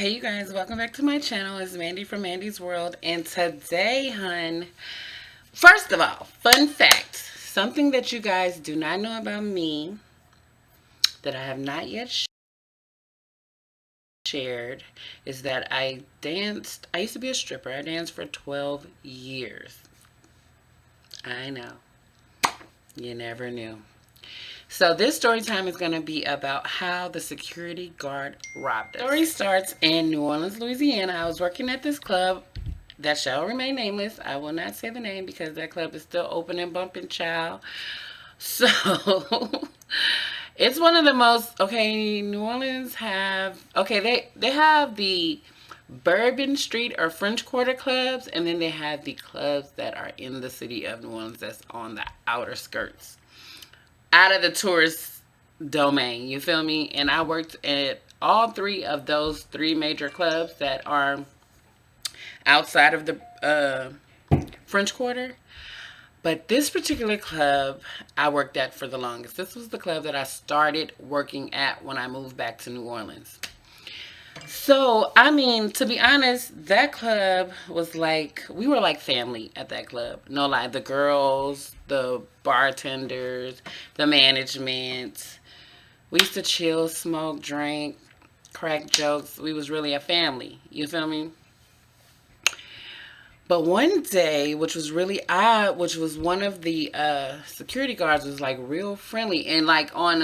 Hey you guys, welcome back to my channel. It's Mandy from Mandy's World, and today, hun, first of all, fun fact, something that you guys do not know about me that I have not yet shared is that I used to be a stripper. I danced for 12 years. I know, you never knew. So this story time is going to be about how the security guard robbed us. The story starts in New Orleans, Louisiana. I was working at this club that shall remain nameless. I will not say the name because that club is still open and bumping, child. So it's one of the most, okay, New Orleans have, okay, they have the Bourbon Street or French Quarter clubs, and then they have the clubs that are in the city of New Orleans that's on the outer skirts, out of the tourist domain, you feel me? And I worked at all three of those three major clubs that are outside of the French Quarter. But this particular club I worked at for the longest. This was the club that I started working at when I moved back to New Orleans. So, I mean, to be honest, that club was like, we were like family at that club. No lie, the girls, the bartenders, the management. We used to chill, smoke, drink, crack jokes. We was really a family. You feel me? But one day, which was really odd, which was one of the security guards was like real friendly. And like on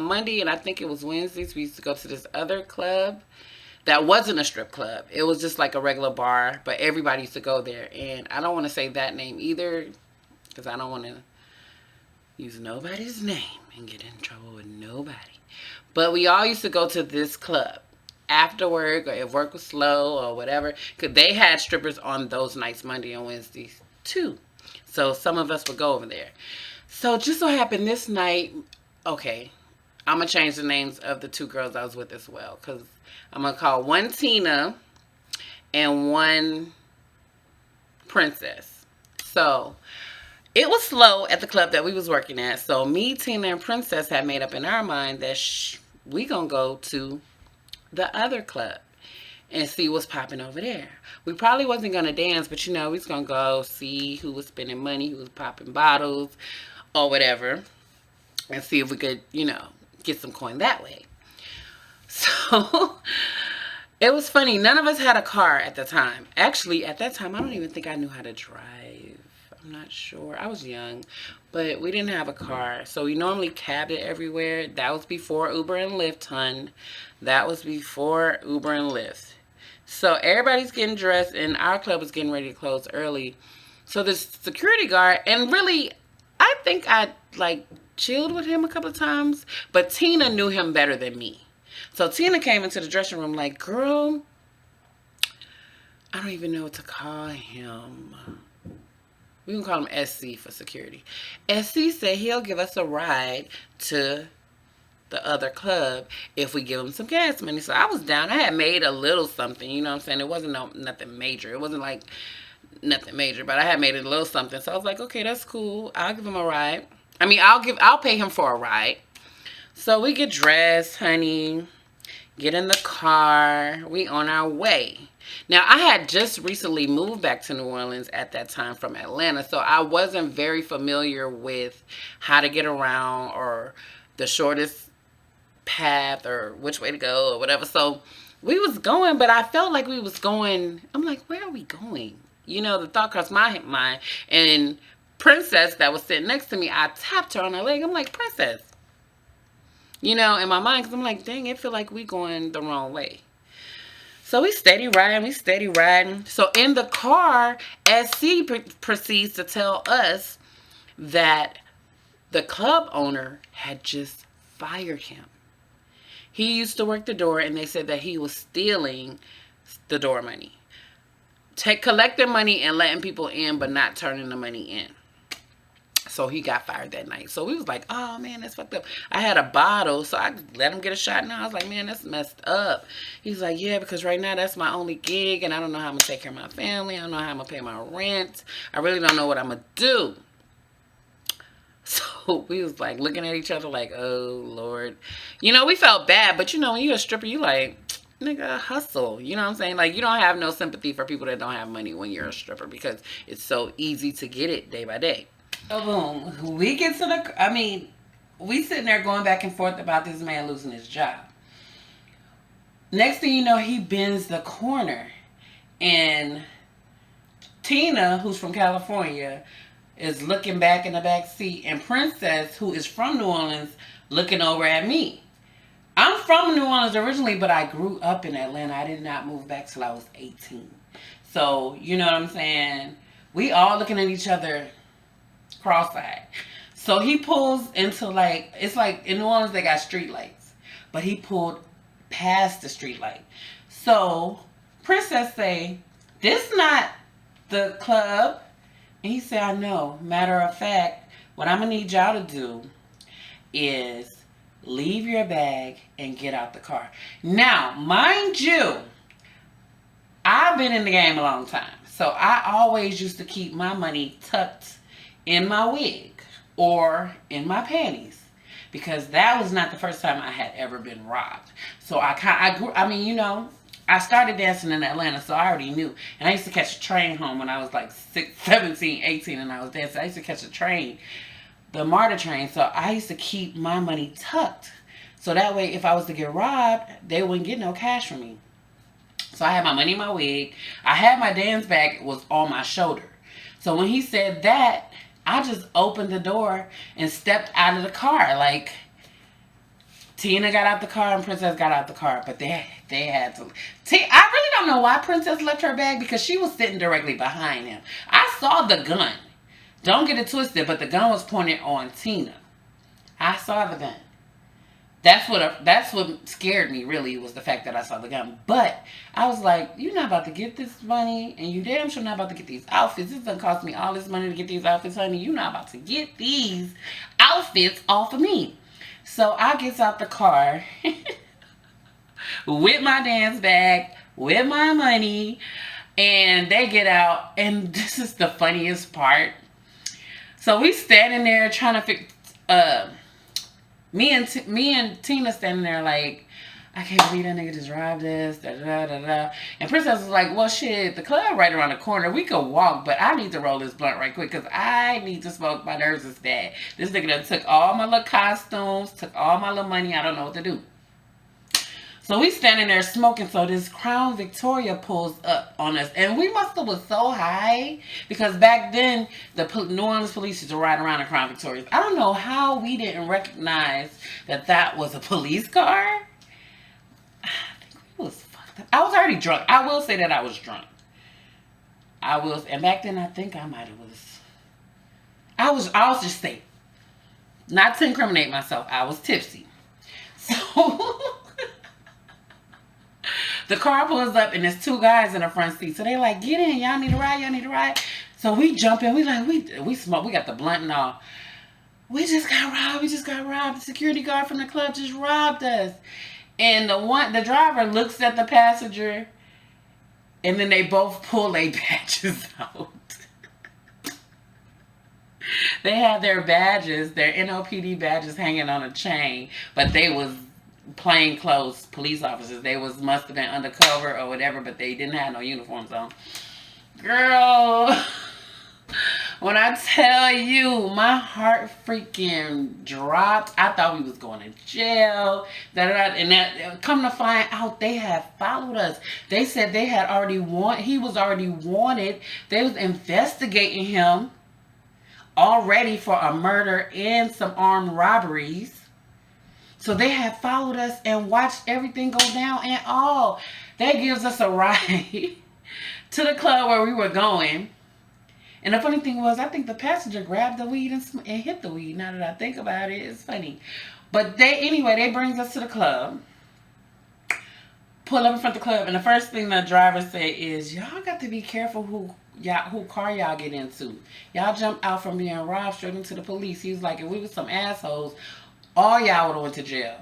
Monday, and I think it was Wednesdays, we used to go to this other club that wasn't a strip club. It was just like a regular bar, but everybody used to go there. And I don't want to say that name either because I don't want to use nobody's name and get in trouble with nobody. But we all used to go to this club after work, or if work was slow or whatever, because they had strippers on those nights, Monday and Wednesdays too. So some of us would go over there. So just so happened this night, okay, I'm going to change the names of the two girls I was with as well, because I'm going to call one Tina and one Princess. So it was slow at the club that we was working at. So me, Tina, and Princess had made up in our mind that we going to go to the other club and see what's popping over there. We probably wasn't going to dance, but we was going to go see who was spending money, who was popping bottles or whatever, and see if we could, get some coin that way. So it was funny. None of us had a car at the time. Actually, at that time, I don't even think I knew how to drive. I'm not sure. I was young, but we didn't have a car. So we normally cabbed it everywhere. That was before Uber and Lyft, hun. That was before Uber and Lyft. So everybody's getting dressed, and our club was getting ready to close early. So this security guard, and really, I think I chilled with him a couple of times, but Tina knew him better than me. So Tina came into the dressing room like, girl, I don't even know what to call him. We can call him SC for security. SC said he'll give us a ride to the other club if we give him some gas money. So I was down. I had made a little something, you know what I'm saying? It wasn't nothing major. It wasn't like nothing major, but I had made a little something. So I was like, okay, that's cool. I'll give him a ride. I mean, I'll pay him for a ride. So we get dressed, honey, get in the car. We on our way. Now, I had just recently moved back to New Orleans at that time from Atlanta, so I wasn't very familiar with how to get around or the shortest path or which way to go or whatever. So we was going, but I felt like we was going, I'm like, where are we going? The thought crossed my mind. And Princess that was sitting next to me, I tapped her on her leg. I'm like, Princess. In my mind, because I'm like, dang, it feel like we going the wrong way. So we steady riding. So in the car, SC proceeds to tell us that the club owner had just fired him. He used to work the door, and they said that he was stealing the door money. Collecting money and letting people in, but not turning the money in. So he got fired that night. So we was like, oh, man, that's fucked up. I had a bottle, so I let him get a shot. And I was like, man, that's messed up. He's like, yeah, because right now that's my only gig, and I don't know how I'm going to take care of my family. I don't know how I'm going to pay my rent. I really don't know what I'm going to do. So we was like looking at each other like, oh, Lord. We felt bad, but when you're a stripper, you like, nigga, hustle. You know what I'm saying? Like, you don't have no sympathy for people that don't have money when you're a stripper because it's so easy to get it day by day. So boom, we get to the. I mean, we sitting there going back and forth about this man losing his job. Next thing you know, he bends the corner, and Tina, who's from California, is looking back in the back seat, and Princess, who is from New Orleans, looking over at me. I'm from New Orleans originally, but I grew up in Atlanta. I did not move back till I was 18. So, you know what I'm saying? We all looking at each other cross-eyed. So he pulls into, like, it's like in New Orleans they got street lights, but he pulled past the street light. So Princess say, "This not the club." And he said, "I know. Matter of fact, what I'm gonna need y'all to do is leave your bag and get out the car." Now, mind you, I've been in the game a long time, so I always used to keep my money tucked in my wig or in my panties, because that was not the first time I had ever been robbed. So I started dancing in Atlanta, so I already knew. And I used to catch a train home when I was like 17, 18, and I was dancing. I used to catch a train, the MARTA train, so I used to keep my money tucked. So that way, if I was to get robbed, they wouldn't get no cash from me. So I had my money in my wig. I had my dance bag, it was on my shoulder. So when he said that, I just opened the door and stepped out of the car. Like, Tina got out the car and Princess got out the car, but they had to. I really don't know why Princess left her bag, because she was sitting directly behind him. I saw the gun. Don't get it twisted, but the gun was pointed on Tina. I saw the gun. That's what scared me, really, was the fact that I saw the gun. But I was like, you're not about to get this money, and you damn sure not about to get these outfits. This done cost me all this money to get these outfits, honey. You're not about to get these outfits off of me. So I gets out the car with my dance bag, with my money, and they get out. And this is the funniest part. So we standing there trying to fix. Me and Tina standing there like, I can't believe that nigga just robbed us. Da, da, da, da. And Princess was like, well, shit, the club right around the corner. We could walk, but I need to roll this blunt right quick because I need to smoke. My nerves is bad. This nigga done took all my little costumes, took all my little money. I don't know what to do. So we standing there smoking. So this Crown Victoria pulls up on us. And we must have was so high, because back then, the New Orleans police used to ride around in Crown Victorias. I don't know how we didn't recognize that was a police car. I think we was fucked up. I was already drunk. I will say that I was drunk. And back then I think I might have was. I'll just say, not to incriminate myself, I was tipsy. So the car pulls up and there's two guys in the front seat. So they like, get in, y'all need a ride. So we jump in, we smoke, we got the blunt and all. We just got robbed. The security guard from the club just robbed us. And the driver looks at the passenger, and then they both pull their badges out. They had their badges, their NOPD badges hanging on a chain, but they was plainclothes police officers. They must have been undercover or whatever, but they didn't have no uniforms on. Girl, when I tell you, my heart freaking dropped. I thought we was going to jail. And that, come to find out, they had followed us. They said they had he was already wanted. They was investigating him already for a murder and some armed robberies. So they had followed us and watched everything go down and all. That gives us a ride to the club where we were going. And the funny thing was, I think the passenger grabbed the weed and hit the weed. Now that I think about it, it's funny. But they brings us to the club. Pull up in front of the club. And the first thing the driver said is, y'all got to be careful who car y'all get into. Y'all jump out from being robbed straight into the police. He was like, if we was some assholes, all y'all would have went to jail.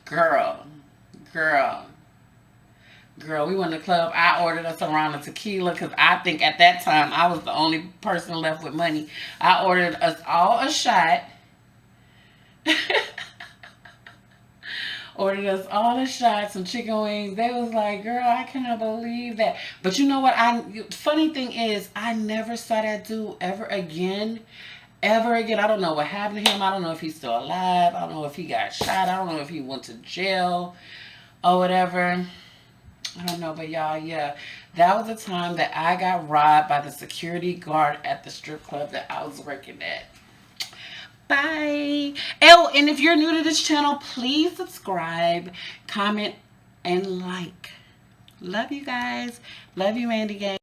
Girl, we went to the club. I ordered us a round of tequila because I think at that time I was the only person left with money. I ordered us all a shot. Ordered us all the shots, some chicken wings. They was like, girl, I cannot believe that. But you know what? Funny thing is, I never saw that dude ever again. Ever again. I don't know what happened to him. I don't know if he's still alive. I don't know if he got shot. I don't know if he went to jail or whatever. I don't know, but y'all, yeah, that was the time that I got robbed by the security guard at the strip club that I was working at. Bye. Oh, and if you're new to this channel, please subscribe, comment, and like. Love you guys. Love you, Mandy Gang.